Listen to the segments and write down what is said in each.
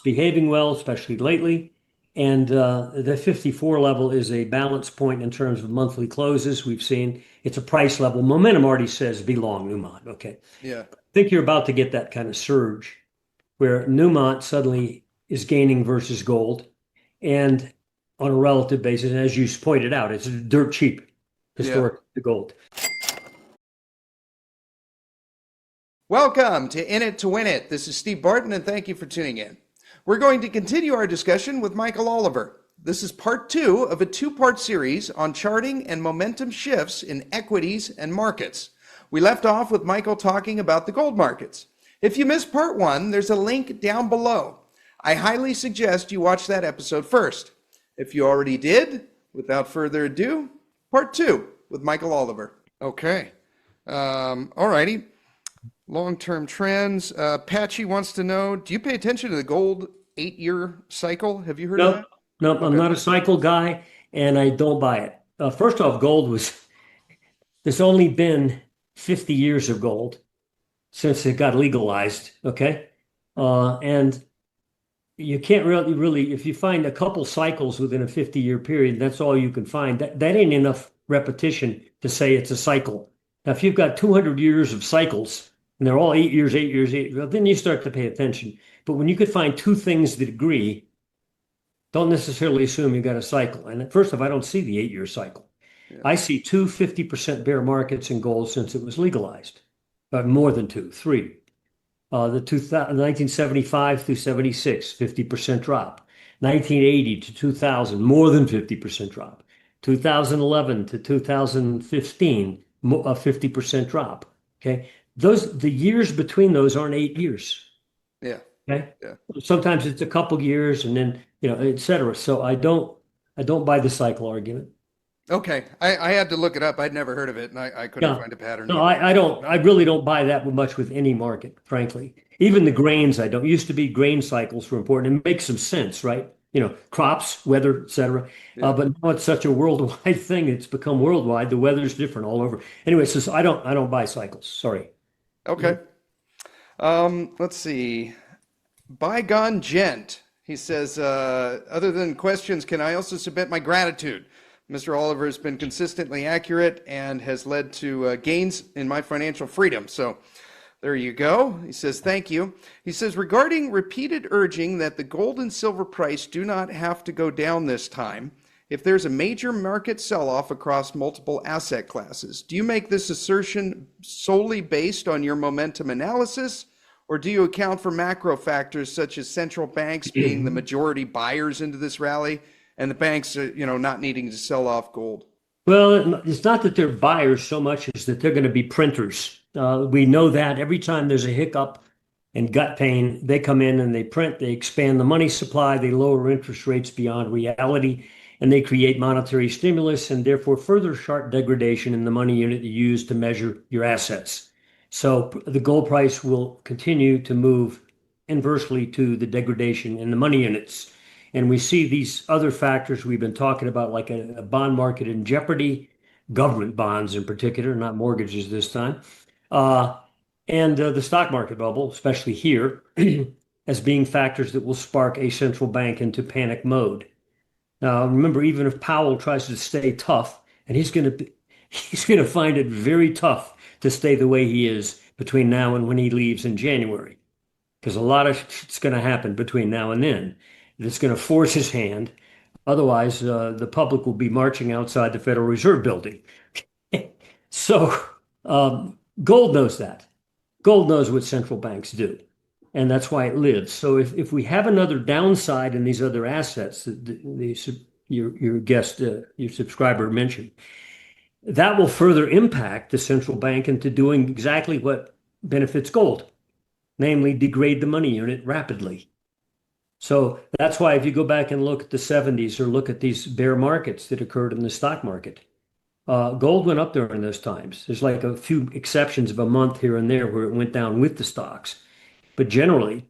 behaving well, especially lately. And the 54 level is a balance point in terms of monthly closes. We've seen it's a price level. Momentum already says be long Newmont. Okay. Yeah. I think you're about to get that kind of surge where Newmont suddenly is gaining versus gold. And on a relative basis, and as you pointed out, it's dirt cheap Yeah. historic to gold. Welcome to In It to Win It. This is Steve Barton, and thank you for tuning in. We're going to continue our discussion with Michael Oliver. This is part two of a two-part series on charting and momentum shifts in equities and markets. We left off with Michael talking about the gold markets. If you missed part one, there's a link down below. I highly suggest you watch that episode first. If you already did, without further ado, part two with Michael Oliver. Okay. All righty. Long-term trends. Patchy wants to know, do you pay attention to the gold 8-year cycle? Have you heard of Nope, that? nope, I'm Okay. not a cycle guy, and I don't buy it. First off, there's only been 50 years of gold since it got legalized, okay? And you can't really, if you find a couple cycles within a 50-year period, that's all you can find. That ain't enough repetition to say it's a cycle. Now, if you've got 200 years of cycles, and they're all 8 years, 8 years, 8 years, well, then you start to pay attention. But when you could find two things that agree, don't necessarily assume you got a cycle. And first off, I don't see the 8-year cycle. Yeah. I see two 50% bear markets in gold since it was legalized, but more than two, three. The 1975 through 76, 50% drop. 1980 to 2000, more than 50% drop. 2011 to 2015, a 50% drop. Okay. The years between those aren't 8 years. Yeah. Okay. Yeah. Sometimes it's a couple years and then, et cetera. So I don't buy the cycle argument. Okay. I had to look it up. I'd never heard of it, and I couldn't Yeah. find a pattern No, either. I really don't buy that much with any market, frankly. Even the grains, I don't. Used to be grain cycles were important. It makes some sense, right? Crops, weather, et cetera. Yeah. But now it's such a worldwide thing. It's become worldwide. The weather's different all over. Anyway, so I don't buy cycles. Sorry. Okay. Let's see. Bygone Gent. He says, other than questions, can I also submit my gratitude? Mr. Oliver has been consistently accurate and has led to gains in my financial freedom. So there you go. He says, thank you. He says, regarding repeated urging that the gold and silver price do not have to go down this time, if there's a major market sell-off across multiple asset classes, do you make this assertion solely based on your momentum analysis, or do you account for macro factors such as central banks being the majority buyers into this rally and the banks, not needing to sell off gold? Well, it's not that they're buyers so much as that they're going to be printers. We know that every time there's a hiccup and gut pain, they come in and they print, they expand the money supply, they lower interest rates beyond reality, and they create monetary stimulus and therefore further sharp degradation in the money unit you use to measure your assets. So the gold price will continue to move inversely to the degradation in the money units. And we see these other factors we've been talking about, like a bond market in jeopardy, government bonds in particular, not mortgages this time, uh, and the stock market bubble, especially here, as being factors that will spark a central bank into panic mode. Now, remember, even if Powell tries to stay tough, and he's going to find it very tough to stay the way he is between now and when he leaves in January, because a lot of it's going to happen between now and then. It's going to force his hand. Otherwise, the public will be marching outside the Federal Reserve building. So, gold knows that. Gold knows what central banks do, and that's why it lives. So, if we have another downside in these other assets that your guest, your subscriber mentioned, that will further impact the central bank into doing exactly what benefits gold, namely degrade the money unit rapidly. So that's why if you go back and look at the 70s or look at these bear markets that occurred in the stock market, gold went up during those times. There's like a few exceptions of a month here and there where it went down with the stocks. But generally,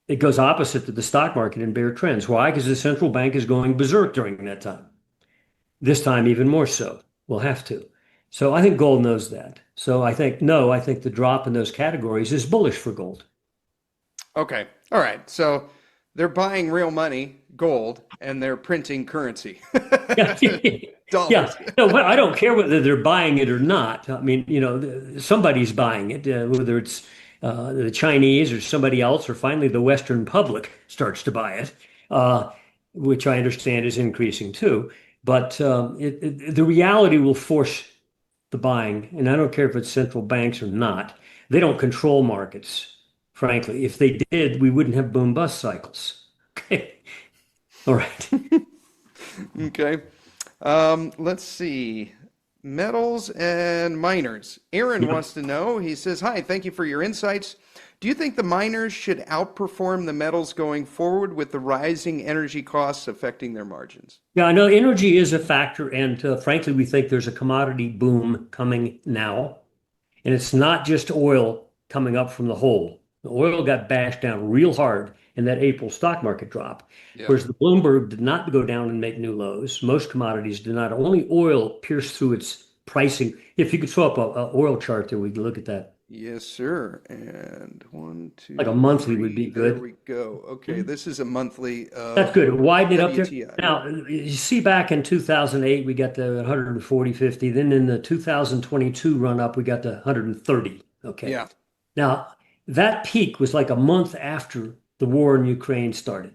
it goes opposite to the stock market in bear trends. Why? Because the central bank is going berserk during that time. This time, even more so. We'll have to. So I think gold knows that. So I think, no, I think the drop in those categories is bullish for gold. Okay. All right. So they're buying real money, gold, and they're printing currency, Yeah, yeah. dollars. No, but I don't care whether they're buying it or not. I mean, somebody's buying it, whether it's the Chinese or somebody else, or finally the Western public starts to buy it, uh, which I understand is increasing too. But the reality will force the buying, and I don't care if it's central banks or not. They don't control markets, frankly. If they did, we wouldn't have boom bust cycles. Okay. All right. Okay. Let's see. Metals and miners. Aaron Yeah. wants to know, he says, hi, thank you for your insights. Do you think the miners should outperform the metals going forward with the rising energy costs affecting their margins? Yeah, I know energy is a factor, and frankly, we think there's a commodity boom coming now. And it's not just oil coming up from the hole. The oil got bashed down real hard in that April stock market drop, Yeah. whereas the Bloomberg did not go down and make new lows. Most commodities did not. Only oil pierced through its pricing. If you could throw up a oil chart there, we could look at that. Yes, sir. And one, Like a two, monthly would be three. There good. we go. Okay, this is a monthly That's of good. Widen it up there. WTI. Now, you see back in 2008, we got the 140, 50. Then in the 2022 run up, we got the 130. Okay. Yeah. Now, that peak was like a month after the war in Ukraine started.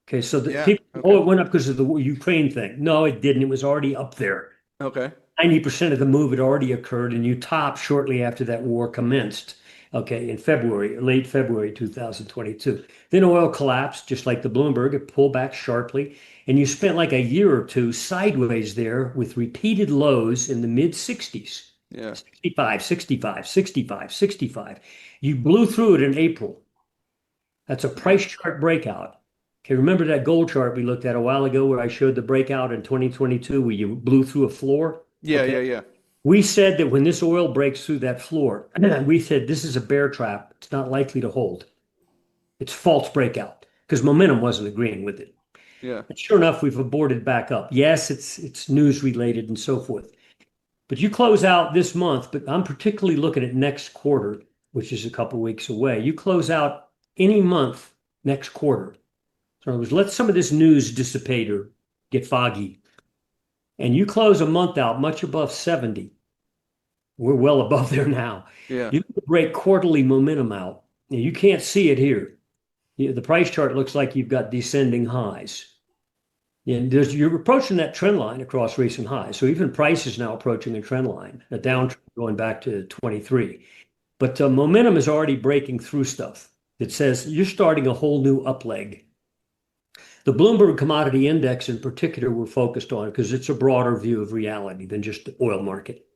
Okay. So the Yeah. people, oh, Okay. it went up because of the Ukraine thing. No, it didn't. It was already up there. Okay. 90% of the move had already occurred, and you topped shortly after that war commenced. Okay, in February, late February 2022. Then oil collapsed, just like the Bloomberg. It pulled back sharply, and you spent like a year or two sideways there with repeated lows in the mid 60s. Yeah. 65, 65, 65, 65. You blew through it in April. That's a price chart breakout. Okay, remember that gold chart we looked at a while ago where I showed the breakout in 2022 where you blew through a floor? Yeah. Okay. Yeah. Yeah. We said that when this oil breaks through that floor, we said this is a bear trap. It's not likely to hold. It's false breakout because momentum wasn't agreeing with it. Yeah. And sure enough, we've aborted back up. Yes, it's news related and so forth. But you close out this month, but I'm particularly looking at next quarter, which is a couple weeks away. You close out any month next quarter. So in other words, let some of this news dissipate or get foggy. And you close a month out much above 70. We're well above there now. Yeah. You can break quarterly momentum out. Now, you can't see it here. The price chart looks like you've got descending highs. And you're approaching that trend line across recent highs. So even price is now approaching a trend line, a downtrend going back to 23. But momentum is already breaking through stuff that says you're starting a whole new up leg. The Bloomberg Commodity Index in particular we're focused on because it's a broader view of reality than just the oil market.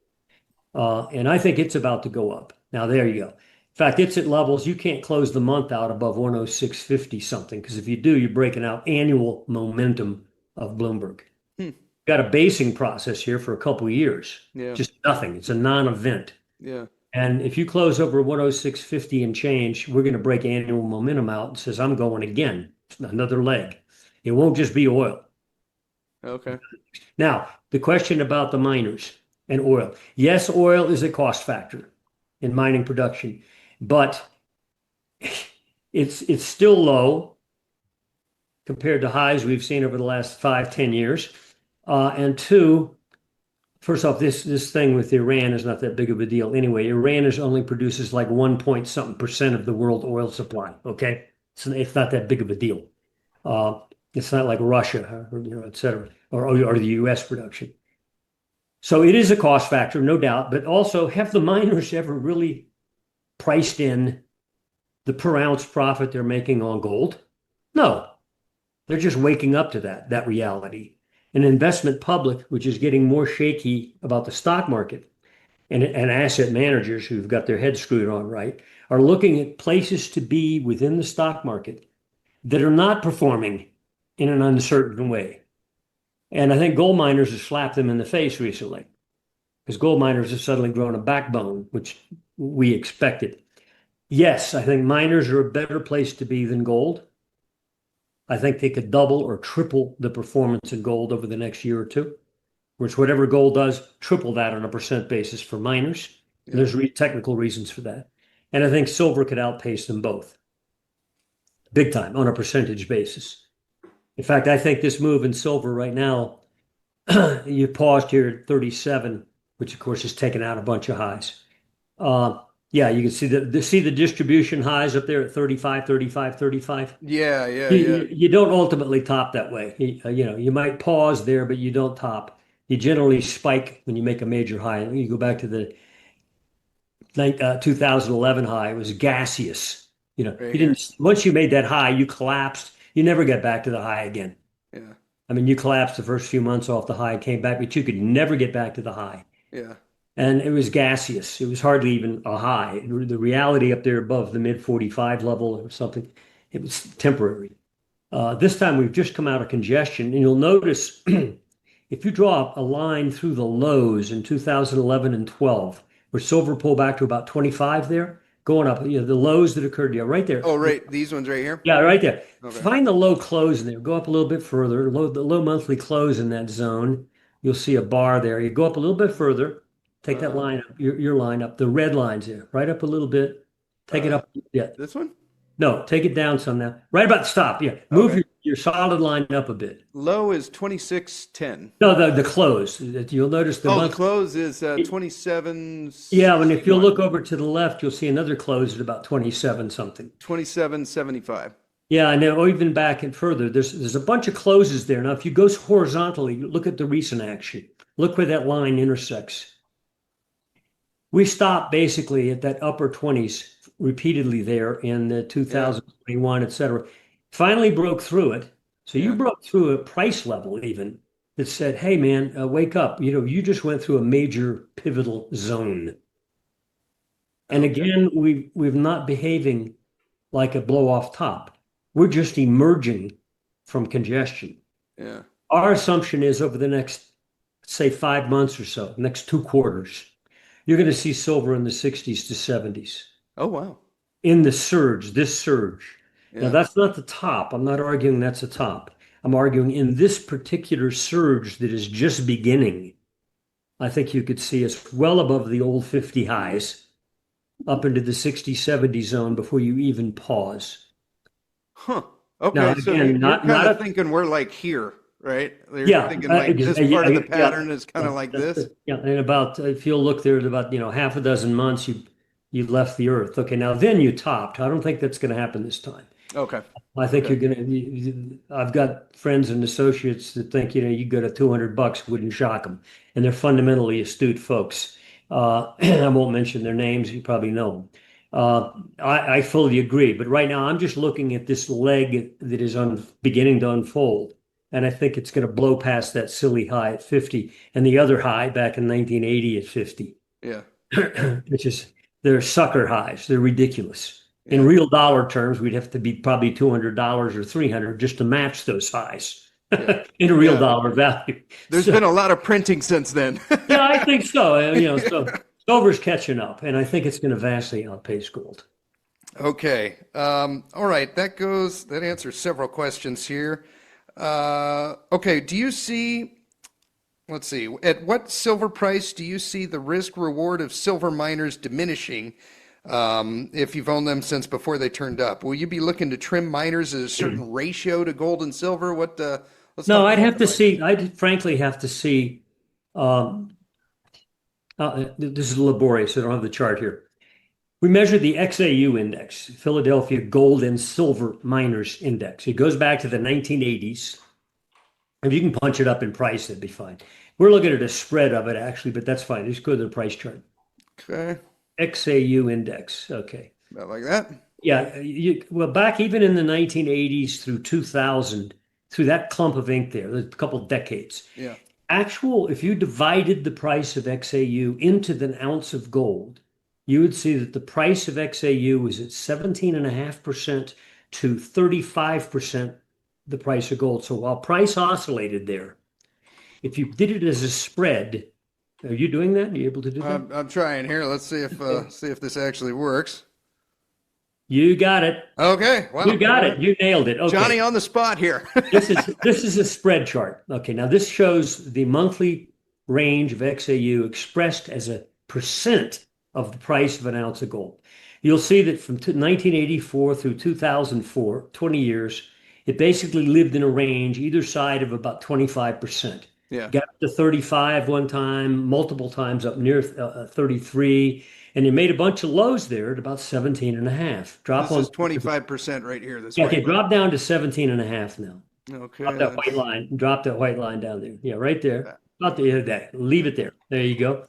And I think it's about to go up. Now, there you go. In fact, it's at levels you can't close the month out above 106.50 something, because if you do, you're breaking out annual momentum of Bloomberg. Hmm. Got a basing process here for a couple of years. Yeah. Just nothing. It's a non-event. Yeah. And if you close over 106.50 and change, we're going to break annual momentum out and says, I'm going again. Another leg. It won't just be oil. Okay. Now, the question about the miners and oil. Yes, oil is a cost factor in mining production, but it's still low compared to highs we've seen over the last 5, 10 years. And two, first off, this thing with Iran is not that big of a deal anyway. Iran only produces like 1 point something percent of the world oil supply. Okay, so it's not that big of a deal. It's not like Russia, or, et cetera, or the U.S. production. So it is a cost factor, no doubt. But also, have the miners ever really priced in the per ounce profit they're making on gold? No, they're just waking up to that reality. An investment public, which is getting more shaky about the stock market, and asset managers who've got their heads screwed on right, are looking at places to be within the stock market that are not performing in an uncertain way. And I think gold miners have slapped them in the face recently because gold miners have suddenly grown a backbone, which we expected. Yes, I think miners are a better place to be than gold. I think they could double or triple the performance in gold over the next year or two, which whatever gold does, triple that on a percent basis for miners. Yeah. There's technical reasons for that. And I think silver could outpace them both. big time on a percentage basis. In fact, I think this move in silver right now, you paused here at 37, which of course has taken out a bunch of highs. Uh, yeah, you can see the distribution highs up there at 35, 35, 35. Yeah, yeah, You, yeah. you don't ultimately top that way. You might pause there, but you don't top. You generally spike when you make a major high. You go back to the 2011 high, it was gaseous. Right You here. didn't, once you made that high, you collapsed. You never got back to the high again. Yeah, I mean, you collapsed the first few months off the high, came back, but you could never get back to the high. yeah. And it was gaseous. It was hardly even a high. The reality up there above the mid 45 level or something, it was temporary. This time we've just come out of congestion, and you'll notice if you draw a line through the lows in 2011 and 12, where silver pulled back to about 25 there, going up, the lows that occurred, yeah, right there. Oh, right. These ones right here. Yeah, right there. Okay. Find the low close in there. Go up a little bit further. The low monthly close in that zone. You'll see a bar there. You go up a little bit further. Take that Uh, line up, your line up. The red line's there. Right up a little bit. Take it uh, up. Yeah. this one. No, take it down some now. Right about the stop. Yeah. Move Okay. your solid line up a bit. Low is 26.10. No, the close. You'll notice the Oh, the month. close is 27. Yeah, and if you'll look over to the left, you'll see another close at about 27 something. 27.75. Yeah, I know. Or even back and further, there's a bunch of closes there. Now, if you go horizontally, look at the recent action. Look where that line intersects. We stopped basically at that upper 20s repeatedly there in the Yeah, 2021, et cetera. Finally broke through it. So you yeah. broke through a price level even that said, "Hey, man, wake up! You just went through a major pivotal zone." And Okay. again, we've not behaving like a blow off top. We're just emerging from congestion. Yeah. Our assumption is over the next, say, 5 months or so, next 2 quarters, you're going to see silver in the 60s to 70s Oh, wow. in the surge, this surge. Now, Yeah. that's not the top. I'm not arguing that's a top. I'm arguing in this particular surge that is just beginning, I think you could see us well above the old 50 highs up into the 60, 70 zone before you even pause. Huh. Now, Okay. So again, you're not kind not of a thinking we're like here, right? You're yeah, thinking like this yeah, part of the yeah, pattern is kind yeah, of like this. yeah. And about if you'll look there at about half a dozen months, you left the earth. Okay, now then you topped. I don't think that's going to happen this time. Okay. I think Okay. you're going to. I've got friends and associates that think you go to $200 wouldn't shock them, and they're fundamentally astute folks. I won't mention their names. You probably know them. I fully agree, but right now I'm just looking at this leg that is beginning to unfold, and I think it's going to blow past that silly high at 50 and the other high back in 1980 at 50, Yeah. Yeah. which is they're sucker highs. They're ridiculous. In Yeah. real dollar terms, we'd have to be probably $200 or 300 just to match those highs Yeah. in real Yeah. dollar value. There's So, been a lot of printing since then. yeah, I think so. So silver's catching up, and I think it's going to vastly outpace gold. Okay. All right. That answers several questions here. Okay. Let's see, at what silver price do you see the risk reward of silver miners diminishing if you've owned them since before they turned up? Will you be looking to trim miners at a certain ratio to gold and silver? Let's No, talk I'd about have the to miners. see. I'd frankly have to see. Um, this is laborious. I don't have the chart here. We measure the XAU index, Philadelphia Gold and Silver Miners Index. It goes back to the 1980s. If you can punch it up in price, that'd be fine. We're looking at a spread of it actually, but that's fine. Just go to the price chart. Okay. XAU index. Okay. About like that. Yeah. Well, back even in the 1980s through 2000, through that clump of ink there, a couple decades, Yeah. if you divided the price of XAU into the ounce of gold, you would see that the price of XAU was at 17.5% to 35% the price of gold. So while price oscillated there, if you did it as a spread, are you doing that? Are you able to do that? I'm trying here. Let's see if this actually works. You got it. Okay. Wow. You got All it. right. You nailed it. Okay. Johnny on the spot here. This is a spread chart. Okay, now this shows the monthly range of XAU expressed as a percent of the price of an ounce of gold. You'll see that from 1984 through 2004, 20 years, it basically lived in a range either side of about 25%. Yeah. Got up to 35 one time, multiple times up near 33, and you made a bunch of lows there at about 17 and a half. Drop This on, is 25% right here, this yeah, white okay, line. drop down to 17 and a half now. Okay, Drop that white that's line, drop that white line down there. Yeah, right there. that. Not the other day. Leave it there. There you go.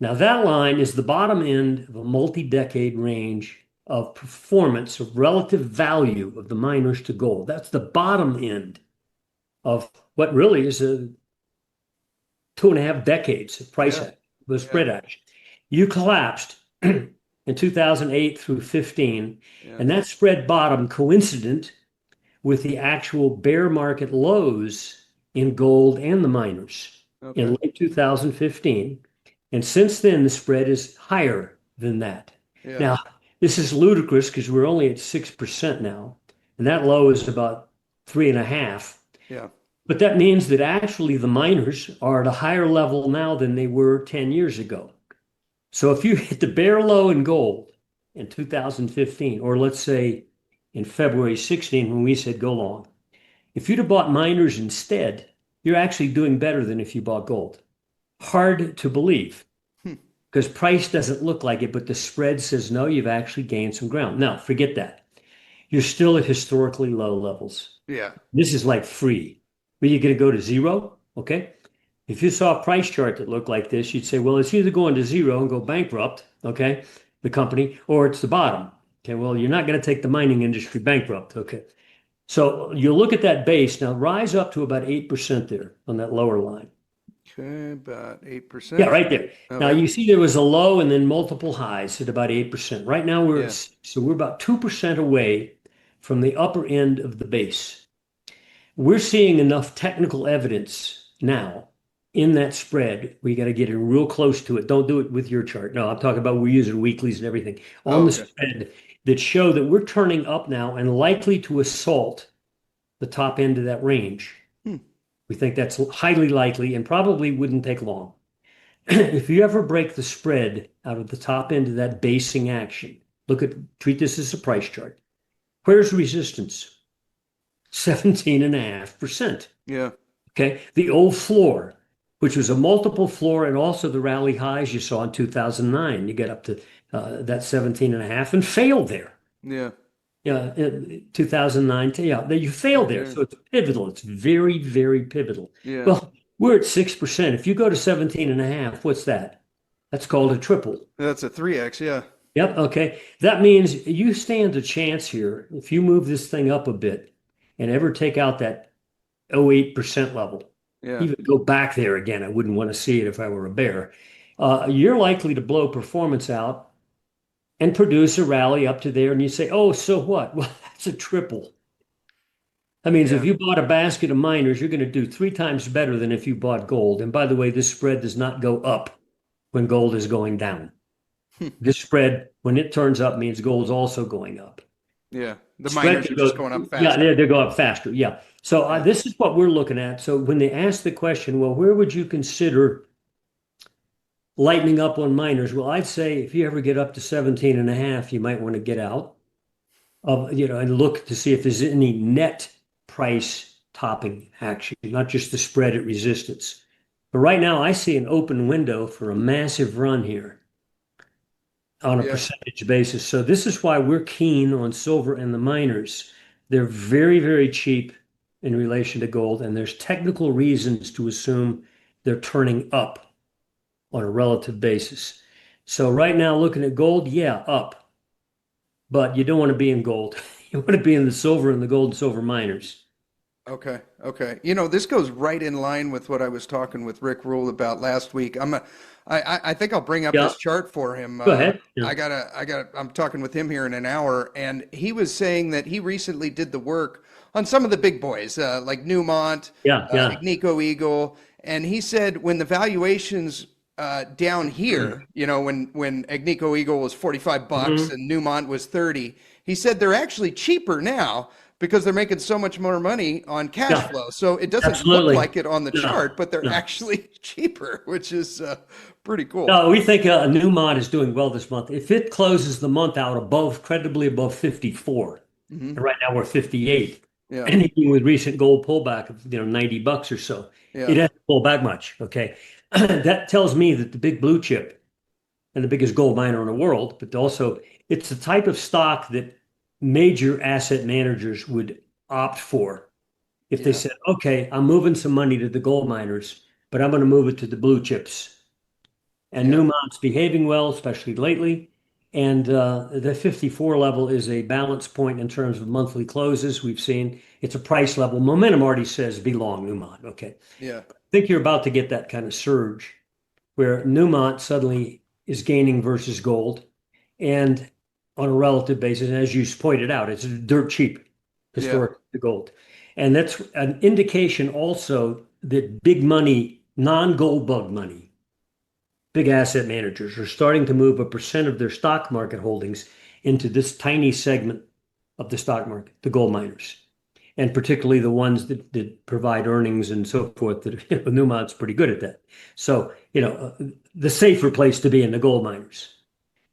Now that line is the bottom end of a multi-decade range of performance of relative value of the miners to gold. That's the bottom end of what really is a 2.5 decades of price Yeah, action, the yeah, spread action. You collapsed in 2008 through 15, yeah. and that spread bottom coincident with the actual bear market lows in gold and the miners in Okay. late 2015. And since then, the spread is higher than that. Yeah, Now, this is ludicrous because we're only at 6% now, and that low is about 3.5. yeah. But that means that actually the miners are at a higher level now than they were 10 years ago. So if you hit the bear low in gold in 2015, or let's say in February 16 when we said go long, if you'd have bought miners instead, you're actually doing better than if you bought gold. Hard to believe Hmm. because price doesn't look like it, but the spread says no, you've actually gained some ground. Now, forget that. You're still at historically low levels. Yeah, This is like free. Are you going to go to zero? Okay. If you saw a price chart that looked like this, you'd say, well, it's either going to zero and go bankrupt, okay, the company, or it's the bottom. Okay, well, you're not going to take the mining industry bankrupt, okay. So you look at that base now, rise up to about 8% there on that lower line. okay, about Yeah, 8%. right there. Now Okay. you see there was a low and then multiple highs at about 8%. Right now we're Yeah, at, so we're about 2% away from the upper end of the base. We're seeing enough technical evidence now in that spread. We got to get in real close to it. Don't do it with your chart. No, I'm talking about we're using weeklies and everything oh, on the okay. spread that show that we're turning up now and likely to assault the top end of that range. Hmm. We think that's highly likely and probably wouldn't take long. If you ever break the spread out of the top end of that basing action, treat this as a price chart. Where's resistance? 17.5%. Yeah, Okay. The old floor, which was a multiple floor and also the rally highs you saw in 2009. You get up to that 17.5 and failed there. yeah, Yeah, 2009. Yeah, you failed right there. there. So it's pivotal. It's very, very pivotal. Yeah, Well, we're at 6%. If you go to 17.5, what's that? That's called a triple. that's a 3x. Yeah, Yep. Okay. That means you stand a chance here if you move this thing up a bit and ever take out that 0.8% level, yeah, even go back there again. I wouldn't want to see it if I were a bear. You're likely to blow performance out and produce a rally up to there. And you say, oh, so what? Well, that's a triple. That means if yeah. you bought a basket of miners, you're going to do 3 times better than if you bought gold. And by the way, this spread does not go up when gold is going down. Hmm. This spread, when it turns up, means gold's also going up. Yeah. The Spread miners can are just go, going up yeah, faster. they go up faster. Yeah. So Yeah. this is what we're looking at. So when they ask the question, well, where would you consider lightening up on miners? Well, I'd say if you ever get up to 17.5, you might want to get out of, and look to see if there's any net price topping action, not just the spread at resistance. But right now, I see an open window for a massive run here on a Yeah. percentage basis. So this is why we're keen on silver and the miners. They're very, very cheap in relation to gold, and there's technical reasons to assume they're turning up on a relative basis. So right now, looking at gold, yeah, up, but you don't want to be in gold. You want to be in the silver and the gold and silver miners. Okay. Okay. This goes right in line with what I was talking with Rick Rule about last week. I think I'll bring up Yeah, this chart for him. go ahead. Yeah, I'm talking with him here in an hour, and he was saying that he recently did the work on some of the big boys, like Newmont, yeah, yeah. Agnico Eagle, and he said when the valuations down here, when Agnico Eagle was $45 Mhm. and Newmont was 30, he said they're actually cheaper now, because they're making so much more money on cash Yeah, flow. So it doesn't look absolutely. like it on the No, chart, but they're no. actually cheaper, which is pretty cool. No, we think Newmont is doing well this month. If it closes the month out above, credibly above 54, Hmm. and right now we're 58, Yeah, and even with recent gold pullback of $90 or so, it yeah, hasn't pulled back much. Okay, that tells me that the big blue chip and the biggest gold miner in the world, but also it's the type of stock that major asset managers would opt for if they yeah, said, "Okay, I'm moving some money to the gold miners, but I'm going to move it to the blue chips." And yeah. Newmont's behaving well, especially lately. And the 54 level is a balance point in terms of monthly closes. We've seen it's a price level. Momentum already says be long Newmont. Okay. Yeah. I think you're about to get that kind of surge where Newmont suddenly is gaining versus gold. And on a relative basis, and as you pointed out, it's dirt cheap Yeah. historically to gold. And that's an indication also that big money, non-gold bug money, big asset managers are starting to move a percent of their stock market holdings into this tiny segment of the stock market, the gold miners, and particularly the ones that provide earnings and so forth. That Newmont's pretty good at that. So, the safer place to be in the gold miners.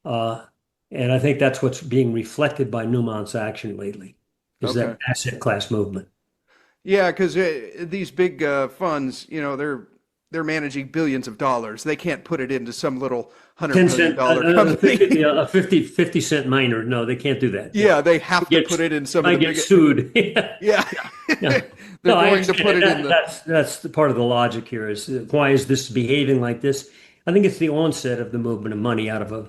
Uh, and I think that's what's being reflected by Newmont's action lately, is Okay. that asset class movement. Yeah, because these big funds, they're managing billions of dollars. They can't put it into some little 10 $100 million cent, company. a 50-cent miner. No, they can't do that. Yeah, they have to Get, put it in some of I the get big. sued. Yeah. Yeah, Yeah. they're No, I going to understand put it. it in the. That's the part of the logic here is why is this behaving like this? I think it's the onset of the movement of money out of a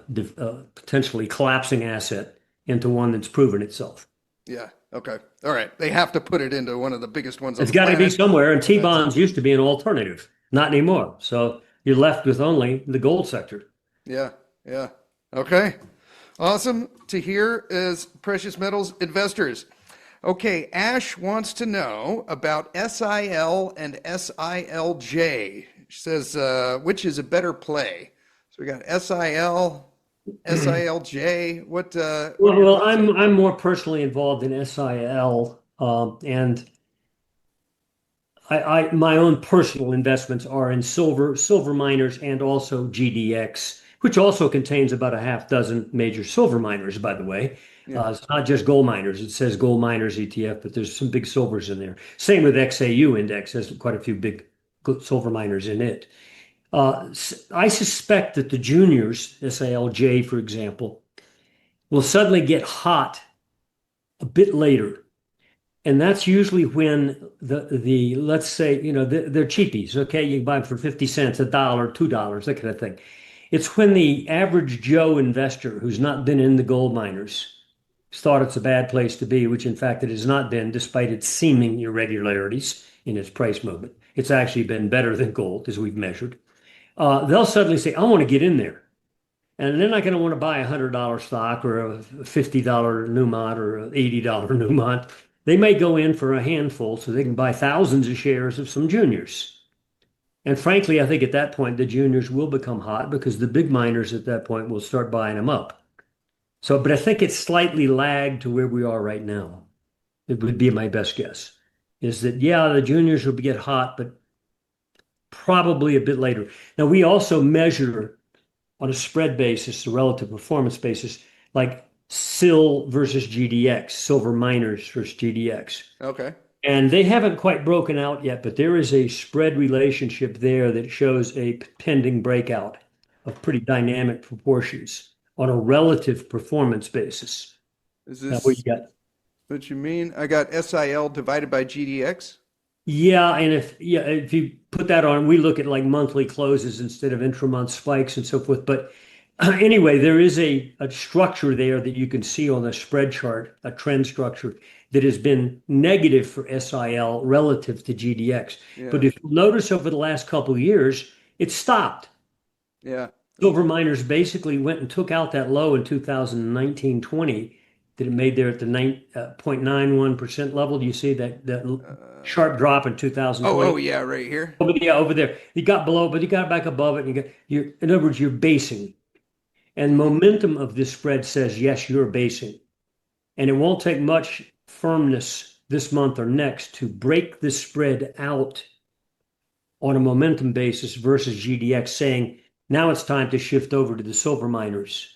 potentially collapsing asset into one that's proven itself. Yeah. Okay. All right. They have to put it into one of the biggest ones on It's the got to be planet, somewhere, and and that's T-bonds used to be an alternative, not anymore. So you're left with only the gold sector. yeah. Yeah. Okay. Awesome to hear as precious metals investors. Okay, Ash wants to know about SIL and SILJ. She says, which is a better play? So we got SIL, SILJ. What are your Well, thoughts on I'm more personally involved in SIL, and my own personal investments are in silver miners and also GDX, which also contains about a half dozen major silver miners, by the way. it? Yeah. It's not just gold miners. It says gold miners ETF, but there's some big silvers in there. Same with XAU index, has quite a few big silver miners in it. I suspect that the juniors, SILJ, for example, will suddenly get hot a bit later. And that's usually when the let's say, they're cheapies, okay? You can buy them for 50 cents, a dollar, $2, that kind of thing. It's when the average Joe investor who's not been in the gold miners thought it's a bad place to be, which in fact it has not been, despite its seeming irregularities in its price movement. It's actually been better than gold, as we've measured. They'll suddenly say, I want to get in there. And they're not going to want to buy a $100 stock or a $50 Newmont or an $80 Newmont. They may go in for a handful so they can buy thousands of shares of some juniors. And frankly, I think at that point, the juniors will become hot because the big miners at that point will start buying them up. So, but I think it's slightly lagged to where we are right now. It would be my best guess is that, yeah, the juniors will get hot, but probably a bit later. Now, we also measure on a spread basis, a relative performance basis, like SIL versus GDX, silver miners versus GDX. Okay. And they haven't quite broken out yet, but there is a spread relationship there that shows a pending breakout of pretty dynamic proportions on a relative performance basis. Is What you this got? what you mean? I got SIL divided by GDX. Yeah, and if you put that on, we look at like monthly closes instead of intra-month spikes and so forth. But anyway, there is a structure there that you can see on the spread chart, a trend structure that has been negative for SIL relative to GDX. But Yeah. if you notice over the last couple of years, it stopped. Yeah. Silver Okay. miners basically went and took out that low in 2019-20 that it made there at the 0.91% level. Do you see that sharp drop in Oh 2020? yeah, right here. Yeah, over there. You got below, but you got back above it. And in other words, you're basing. And Hmm. momentum of this spread says, yes, you're basing. And it won't take much firmness this month or next to break the spread out on a momentum basis versus GDX, saying now it's time to shift over to the silver miners.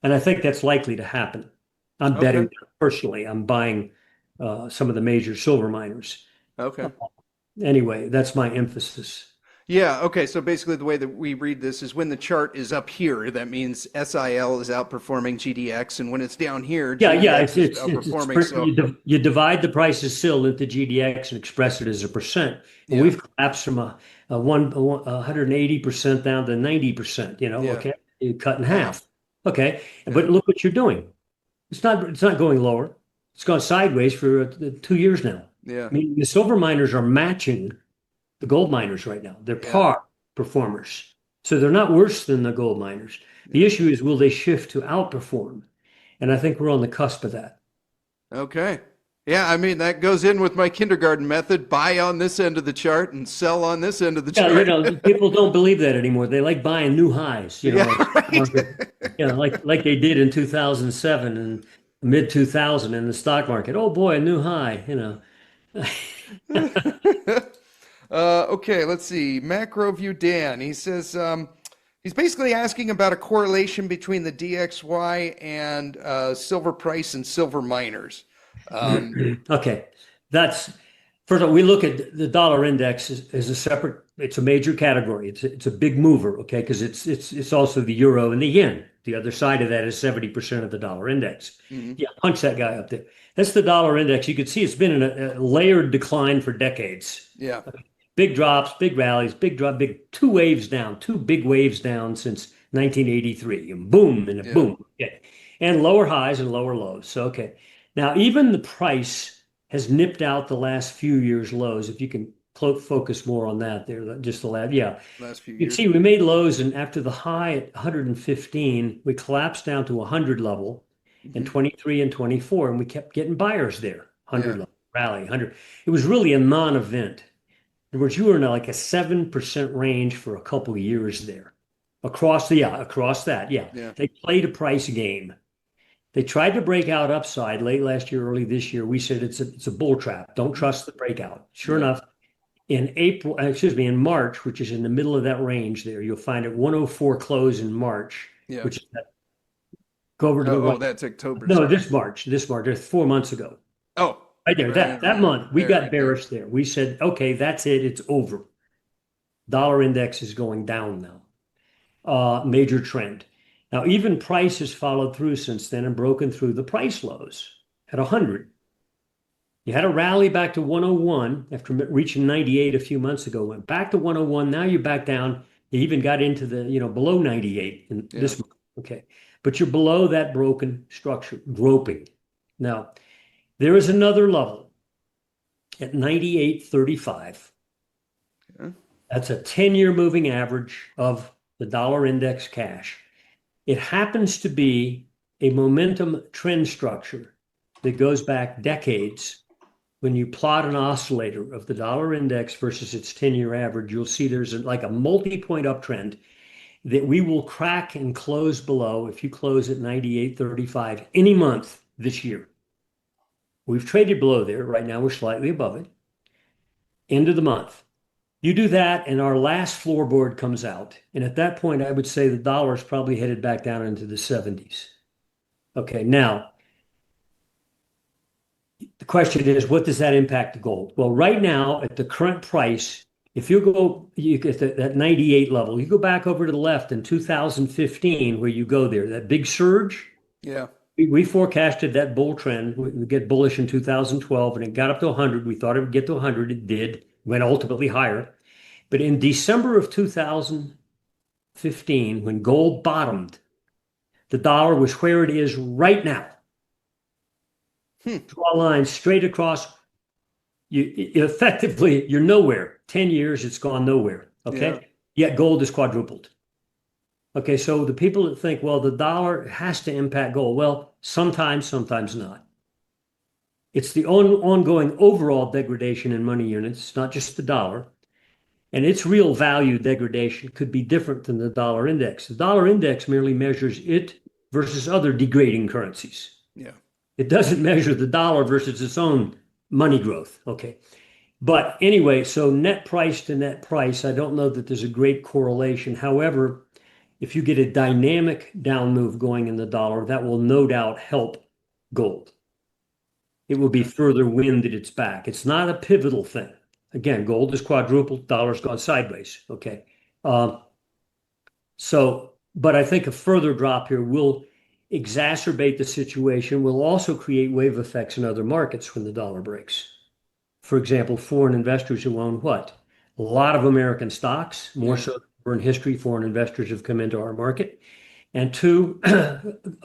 And I think that's likely to happen. I'm Okay. betting personally. I'm buying some of the major silver miners. Okay. Anyway, that's my emphasis. Yeah, okay. So basically, the way that we read this is when the chart is up here, that means SIL is outperforming GDX, and when it's down here, Yeah. GDX is outperforming. So, You divide the price of SIL into GDX and express it as a percent. And yeah, we've collapsed from a 180% down to 90%, yeah, okay? You cut in wow, half. Okay. yeah, But look what you're doing. It's not going lower. It's gone sideways for 2 years now. yeah, I mean, the silver miners are matching the gold miners right now. They're yeah, par performers. So they're not worse than the gold miners. The yeah. issue is, will they shift to outperform? And I think we're on the cusp of that. Okay. Yeah, I mean, that goes in with my kindergarten method: buy on this end of the chart and sell on this end of the Yeah, chart. people don't believe that anymore. They like buying new highs, Yeah, like stock right. market, like they did in 2007 and mid 2000 in the stock market. Oh boy, a new high. Okay, let's see. Macro View Dan. He says he's basically asking about a correlation between the DXY and silver price and silver miners. Okay, that's first of all, we look at the dollar index as a separate. It's a major category. It's a big mover, okay, because it's also the euro and the yen. The other side of that is 70% of the dollar index. Mhm. Yeah, punch that guy up there. That's the dollar index. You can see it's been in a layered decline for decades. Yeah, Big drops, big rallies, big drop, big two waves down, two big waves down since 1983, and boom and a yeah, boom. Okay. And lower highs and lower lows. So, okay. Now, even the price has nipped out the last few years' lows. If you can focus more on that there, just the last, yeah. last few You can years. see we made lows, and after the high at 115, we collapsed down to 100 level in Hmm. 23 and 24, and we kept getting buyers there, 100 Yeah, level, rally, 100. It was really a non-event. In other words, you were in like a 7% range for a couple of years there. Across that, yeah. yeah, They played a price game. They tried to break out upside late last year, early this year. We said it's a bull trap. Don't trust the breakout. Sure yeah, enough, in March, which is in the middle of that range there, you'll find it 104 close in March, yeah. which is that. Go over to the Oh, right. that's October. No, Sorry. this March, 4 months ago. Oh, Right there, right, that right month, we there, got right there. bearish there. We said, okay, that's it. It's over. Dollar index is going down now. Major trend. Now, even price has followed through since then and broken through the price lows at 100. You had a rally back to 101 after reaching 98 a few months ago, went back to 101. Now you're back down. You even got into the, below 98 in Yeah. this month. Okay. But you're below that broken structure, groping. Now, there is another level at 98.35. Yeah. That's a 10-year moving average of the dollar index cash. It happens to be a momentum trend structure that goes back decades. When you plot an oscillator of the dollar index versus its 10-year average, you'll see there's like a multi-point uptrend that we will crack and close below if you close at 98.35 any month this year. We've traded below there. Right now, we're slightly above it. End of the month. You do that, and our last floorboard comes out. And at that point, I would say the dollar is probably headed back down into the 70s. Okay, now the question is, what does that impact the gold? Well, right now, at the current price, if you get that 98 level, you go back over to the left in 2015, where you go there, that big surge, Yeah. we forecasted that bull trend would get bullish in 2012, and it got up to 100. We thought it would get to 100. It did, went ultimately higher. But in December of 2015, when gold bottomed, the dollar was where it is right now. Hmm. Draw a line straight across. You're nowhere. 10 years, it's gone nowhere. Okay. Yeah. Yet gold is quadrupled. Okay. So the people that think, well, the dollar has to impact gold. Well, sometimes not. It's the ongoing overall degradation in money units, not just the dollar. And its real value degradation could be different than the dollar index. The dollar index merely measures it versus other degrading currencies. Yeah. It doesn't measure the dollar versus its own money growth. Okay. But anyway, so net price to net price, I don't know that there's a great correlation. However, if you get a dynamic down move going in the dollar, that will no doubt help gold. It will be Okay. further wind at its back. It's not a pivotal thing. Again, gold is quadrupled, dollar's gone sideways. Okay. Uh, but I think a further drop here will exacerbate the situation, will also create wave effects in other markets when the dollar breaks. For example, foreign investors who own what? A lot of American stocks, more Yeah. so than in history, foreign investors have come into our market. And two,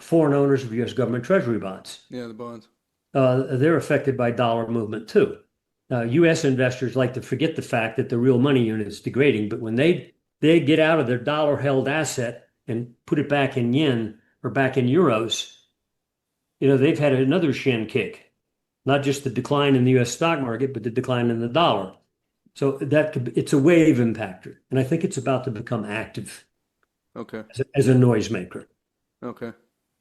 foreign owners of U.S. government treasury bonds. Yeah, the bonds. They're affected by dollar movement too. U.S. investors like to forget the fact that the real money unit is degrading, but when they get out of their dollar-held asset and put it back in yen or back in euros, they've had another shin kick. Not just the decline in the U.S. stock market, but the decline in the dollar. So it's a wave impactor, and I think it's about to become active Okay. as a noisemaker. Okay.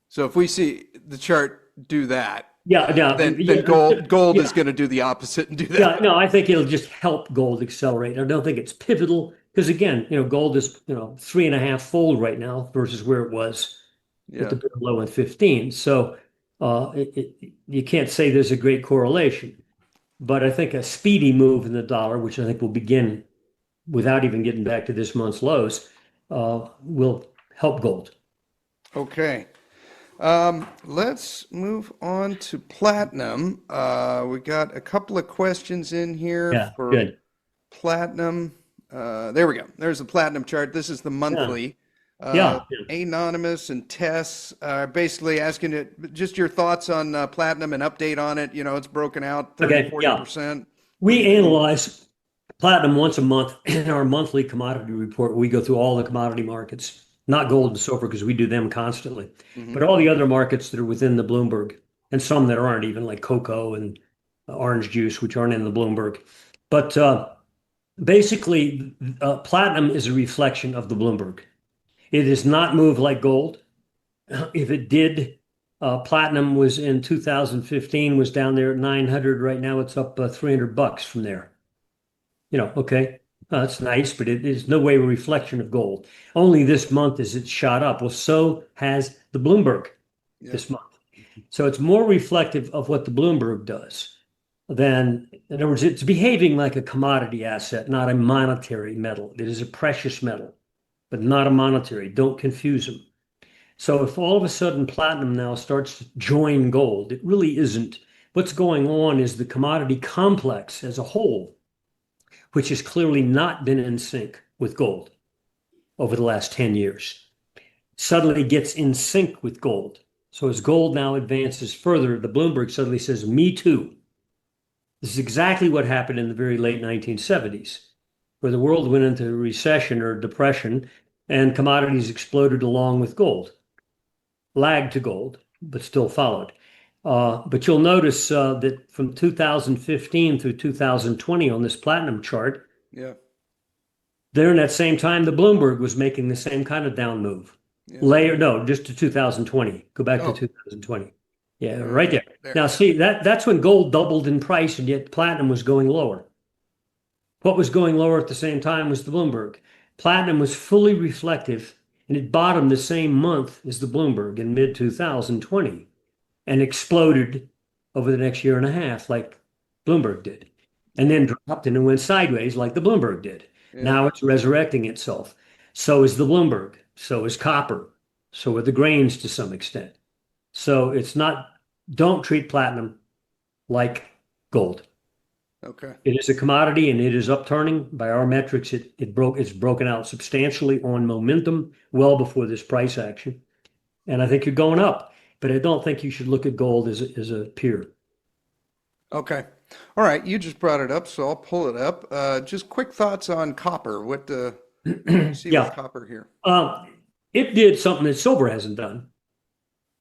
So if we see the chart do that, Yeah, then gold is going to do the opposite and do that. yeah. No, I think it'll just help gold accelerate. I don't think it's pivotal because again, gold is 3.5-fold right now versus where it was at Yeah. the bear low in 15. So you can't say there's a great correlation. But I think a speedy move in the dollar, which I think will begin without even getting back to this month's lows, will help gold. Okay. Let's move on to platinum. We got a couple of questions in here Yeah, for good. platinum. There we go. There's the platinum chart. This is the Yeah, monthly. yeah, yeah. Anonymous and Tess are basically asking it just your thoughts on platinum and update on it. It's broken out 30, Okay, yeah. 40%. What do We you think? analyze platinum once a month in our monthly commodity report. We go through all the commodity markets, not gold and silver because we do them constantly, Hmm. but all the other markets that are within the Bloomberg and some that aren't even like cocoa and orange juice, which aren't in the Bloomberg. But basically, platinum is a reflection of the Bloomberg. It does not move like gold. If it did, platinum was in 2015 was down there at 900. Right now, it's up $300 from there. Okay, that's nice, but it is no way a reflection of gold. Only this month is it shot up. Well, so has the Bloomberg Yeah. this month. So it's more reflective of what the Bloomberg does than, in other words, it's behaving like a commodity asset, not a monetary metal. It is a precious metal, but not a monetary. Don't confuse them. So if all of a sudden platinum now starts to join gold, it really isn't. What's going on is the commodity complex as a whole, which has clearly not been in sync with gold over the last 10 years, suddenly gets in sync with gold. So as gold now advances further, the Bloomberg suddenly says, me too. This is exactly what happened in the very late 1970s, where the world went into a recession or depression and commodities exploded along with gold, lagged to gold, but still followed. But you'll notice that from 2015 through 2020 on this platinum chart, Yeah. during that same time, the Bloomberg was making the same kind of down move. Yeah. No, just to 2020. Go back to Oh, 2020. Yeah, right there. there. Now, see, that's when gold doubled in price and yet platinum was going lower. What was going lower at the same time was the Bloomberg. Platinum was fully reflective and it bottomed the same month as the Bloomberg in mid 2020 and exploded over the next year and a half like Bloomberg did, and then dropped and it went sideways like the Bloomberg did. Yeah. Now it's resurrecting itself. So is the Bloomberg. So is copper. So are the grains to some extent. So it's not, don't treat platinum like gold. Okay. It is a commodity and it is upturning. By our metrics, it's broken out substantially on momentum well before this price action. And I think you're going up, but I don't think you should look at gold as a peer. Okay. All right. You just brought it up, so I'll pull it up. Just quick thoughts on copper. What do you see with Yeah. copper here? It did something that silver hasn't done.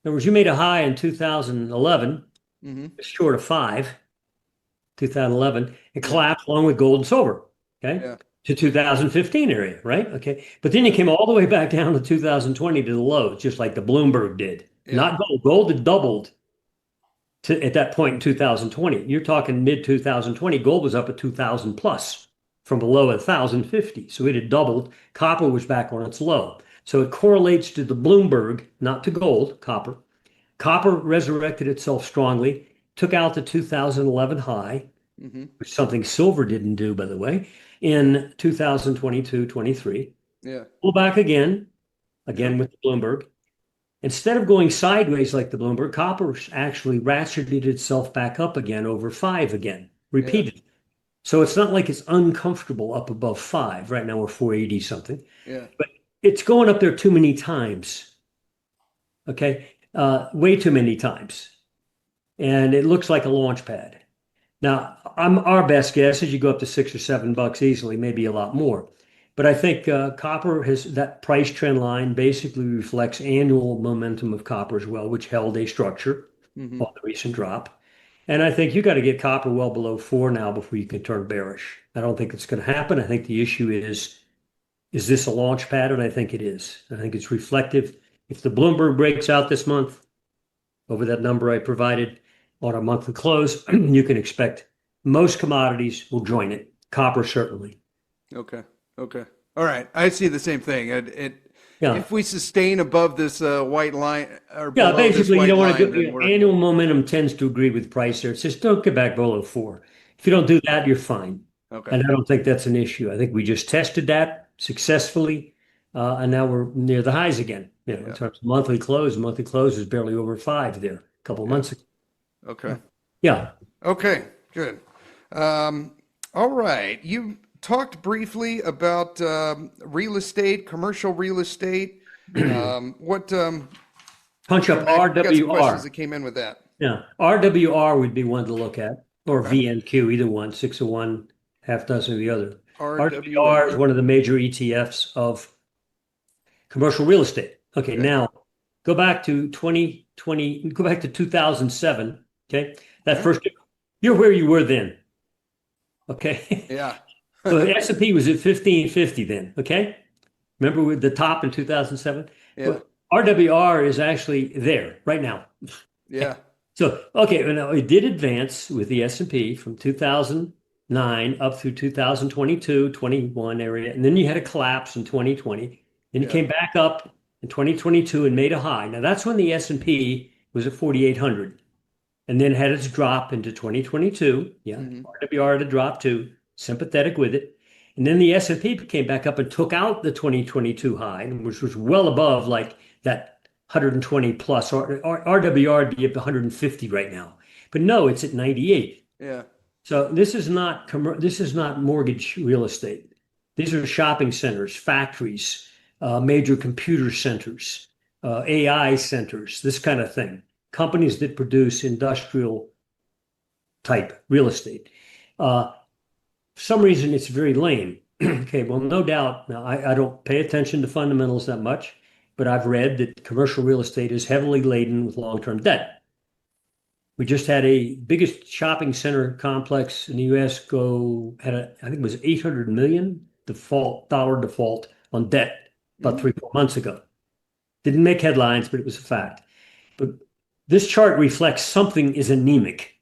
In other words, you made a high in 2011, Hmm. short of 2011, it Yeah. collapsed along with gold and silver, okay, Yeah. to 2015 area, right? Okay. But then it came all the way back down to 2020 to the lows, just like the Bloomberg did. Yeah. Not gold. Gold had doubled at that point in 2020. You're talking mid 2020, gold was up at 2000 plus from below 1050. So it had doubled. Copper was back on its low. So it correlates to the Bloomberg, not to gold, copper. Copper resurrected itself strongly, took out the 2011 high, Mm-hmm. which is something silver didn't do, by the way, in 2022-23. Yeah. Pull back again Yep. with the Bloomberg. Instead of going sideways like the Bloomberg, copper actually ratcheted itself back up again over 5 again, Yeah. repeated. So it's not like it's uncomfortable up above 5. Right now we're 480 something, Yeah. but it's going up there too many times. Okay. Way too many times. And it looks like a launch pad. Now, our best guess is you go up to $6 or $7 easily, maybe a lot more. But I think copper has that price trend line basically reflects annual momentum of copper as well, which held a structure Mm-hmm. on the recent drop. And I think you got to get copper well below 4 now before you can turn bearish. I don't think it's going to happen. I think the issue is this a launch pad? And I think it is. I think it's reflective. If the Bloomberg breaks out this month over that number I provided on a monthly close, you can expect most commodities will join it. Copper certainly. Okay. Okay. All right. I see the same thing. Yeah. If we sustain above this white line or Yeah, below this basically, you white don't want to line, then do we're annual momentum tends to agree with price there. It says don't get back below 4. If you don't do that, you're fine. okay. And I don't think that's an issue. I think we just tested that successfully, and now we're near the highs again. In Yeah. terms of monthly close is barely over 5 there a couple of Yeah. months ago. Okay. Yeah. Okay. Good. All right. You talked briefly about Mm-hmm. real estate, commercial real estate. What Punch up I got some questions RWR. that came in with that. Yeah, RWR would be one to look at, or Okay. VNQ, either one, 6 of one, half dozen of the other. RWR is RWR. one of the major ETFs of commercial real estate. Okay, Okay. now go back to 2020, go back to 2007. Okay, that Okay. first, you're where you were then. Okay, Yeah. so the S&P was at 1550 then. Okay, remember with the top in 2007? Yeah. Well, RWR is actually there right now. Yeah. So, okay, now it did advance with the S&P from 2009 up through 2022, 21 area, and then you had a collapse in 2020. Then you Yeah. came back up in 2022 and made a high. Now that's when the S&P was at 4,800, and then had its drop into 2022. Yeah, Hmm. RWR had a drop too, sympathetic with it. And then the S&P came back up and took out the 2022 high, which was well above like that 120 plus. RWR would be up 150 right now. But no, it's at 98. Yeah. So this is not mortgage real estate. These are shopping centers, factories, major computer centers, AI centers, this kind of thing. Companies that produce industrial type real estate. For some reason, it's very lame. Okay, well, no doubt. Now, I don't pay attention to fundamentals that much, but I've read that commercial real estate is heavily laden with long-term debt. We just had a biggest shopping center complex in the U.S. I think it was 800 million dollar default on debt about Hmm. 3, 4 months ago. Didn't make headlines, but it was a fact. But this chart reflects something is anemic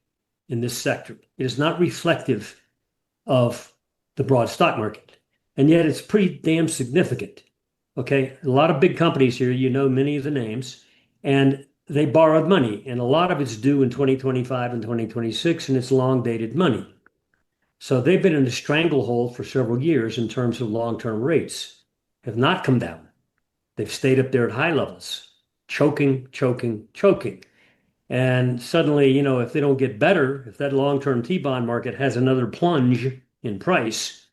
in this sector. It is not reflective of the broad stock market. And yet it's pretty damn significant. Okay. A lot of big companies here, you know, many of the names, and they borrowed money, and a lot of it's due in 2025 and 2026, and it's long dated money. So they've been in a stranglehold for several years in terms of long term rates, have not come down. They've stayed up there at high levels, choking, choking, choking. And suddenly, you know, if they don't get better, if that long-term T-bond market has another plunge in price,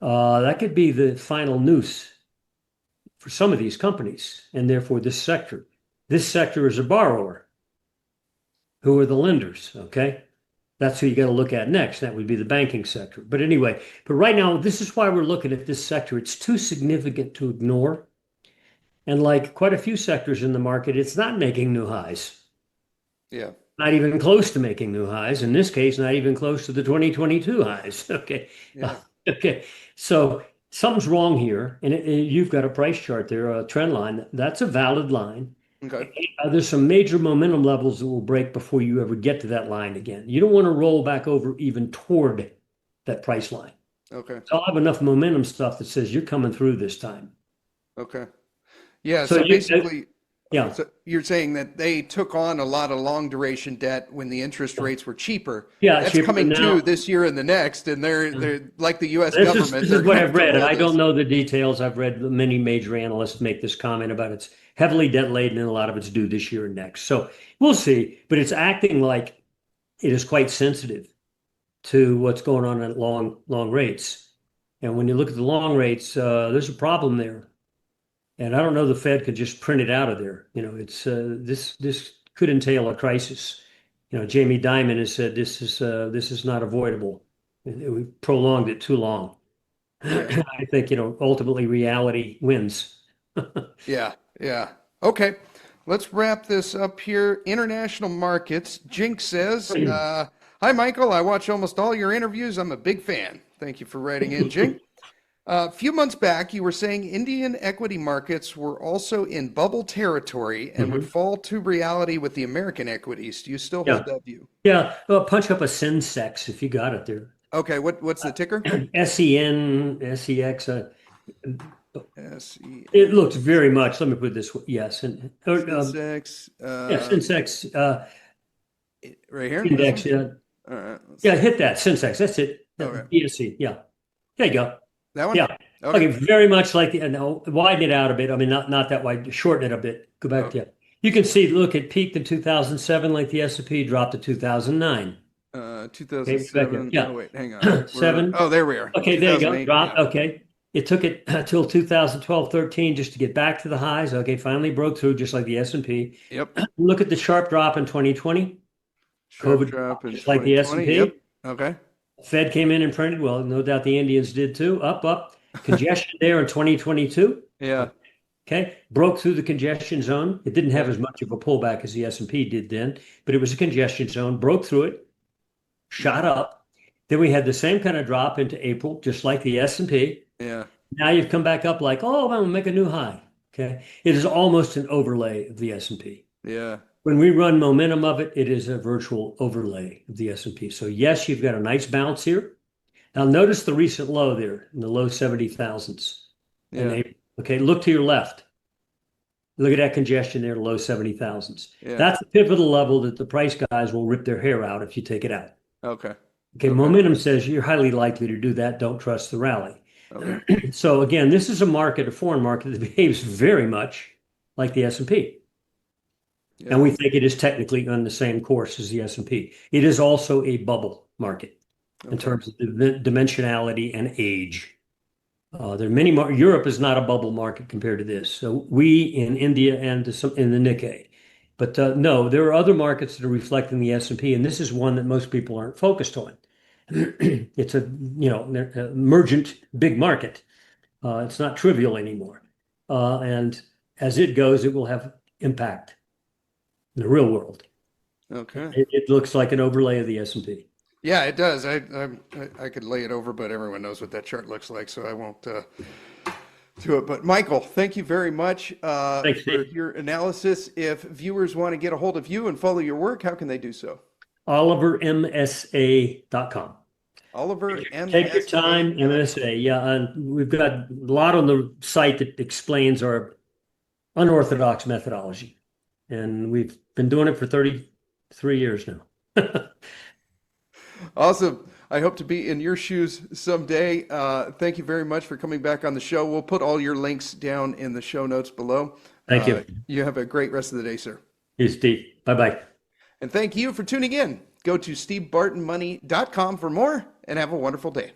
that could be the final noose for some of these companies, and therefore this sector. This sector is a borrower. Who are the lenders? Okay, that's who you got to look at next. That would be the banking sector. But anyway, but right now, this is why we're looking at this sector. It's too significant to ignore. And like quite a few sectors in the market, it's not making new highs. Yeah. Not even close to making new highs. In this case, not even close to the 2022 highs. Okay. Yeah. Okay. So something's wrong here. And you've got a price chart there, a trend line. That's a valid line. Okay. There's some major momentum levels that will break before you ever get to that line again. You don't want to roll back over even toward that price line. Okay. So I'll have enough momentum stuff that says you're coming through this time. Okay. Yeah. So So basically, yeah, so you're saying that they took on a lot of long duration debt when the interest rates were cheaper. yeah, That's cheaper coming now. due this year and the next, and they're like the U.S. This is government. this is They're what going to I've have to read. roll I don't this. know the details. I've read many major analysts make this comment about it's heavily debt laden and a lot of it's due this year and next. So we'll see. But it's acting like it is quite sensitive to what's going on at long rates. And when you look at the long rates, there's a problem there. And I don't know the Fed could just print it out of there. It's this could entail a crisis. Jamie Dimon has said this is not avoidable. We prolonged it too long. Yeah. I think, ultimately reality wins. Yeah. Yeah. Okay. Let's wrap this up here. International markets. Jink says, "Hi, Michael. I watch almost all your interviews. I'm a big fan. Thank you for writing in, Jink. A few months back, you were saying Indian equity markets were also in bubble territory and would Mhm. fall to reality with the American equities. Do you still Yeah. hold that view? Yeah. Well, punch up a Sensex if you got it there. Okay, what's the ticker? SEX. It SEN looks very much, let me put it this way. Yes. Sensex. Yeah, Sensex Right here. This index. one. Yeah. All right. Let's Yeah, see. hit that. Sensex. That's it. Okay, BSC. Yeah. There you go. that one. Yeah. Okay. Okay, very much like the, no, widen it out a bit. I mean, not that wide, shorten it a bit. Go back Okay. to, you can see, look, it peaked in 2007, like the S&P dropped to 2009. Okay, back there. 2007. Oh Yeah. wait, hang on. We're Seven. oh there we are. Okay, there you go. 2008. Drop. Yeah. Okay. It took it until 2012, 13 just to get back to the highs. Okay, finally broke through just like the S&P. Yep. Look at the sharp drop in 2020. Sharp COVID drop dropped in just like the 2020. Yep. S&P. Okay. Fed came in and printed. Well, no doubt the Indians did too. Up, up. Congestion there in 2022. Yeah. Okay, broke through the congestion zone. It didn't have Yeah. as much of a pullback as the S&P did then, but it was a congestion zone. Broke through it, shot Hmm. up. Then we had the same kind of drop into April, just like the S&P. Yeah. Now you've come back up like, oh, I'm gonna make a new high. Okay, it is almost an overlay of the S&P. Yeah. When we run momentum of it, it is a virtual overlay of the S&P. So yes, you've got a nice bounce here. Now notice the recent low there in the low 70,000s. And Yeah. okay, look to your left. Look at that congestion there, low 70,000s. Yeah. That's the pivotal level that the price guys will rip their hair out if you take it out. Okay. Okay, Okay. momentum says you're highly likely to do that. Don't trust the rally. Okay. So again, this is a market, a foreign market that behaves very much like the S&P. Yeah. And we think it is technically on the same course as the S&P. It is also a bubble market in Okay. terms of dimensionality and age. There are many more. Europe is not a bubble market compared to this. So we in India and in the Nikkei. But no, there are other markets that are reflecting the S&P, and this is one that most people aren't focused on. It's a emergent big market. It's not trivial anymore. And as it goes, it will have impact in the real world. Okay. It looks like an overlay of the S&P. Yeah, it does. I could lay it over, but everyone knows what that chart looks like, so I won't do it. But Michael, thank you very much Thanks, for Steve. your analysis. If viewers want to get a hold of you and follow your work, how can they do so? OliverMSA.com. Oliver Take your MSA. time, MSA. Yeah, and we've got a lot on the site that explains our unorthodox methodology. And we've been doing it for 33 years now. Awesome. I hope to be in your shoes someday. Thank you very much for coming back on the show. We'll put all your links down in the show notes below. Thank you. You have a great rest of the day, sir. Hey, Steve. Bye-bye. And thank you for tuning in. Go to stevebartonmoney.com for more and have a wonderful day.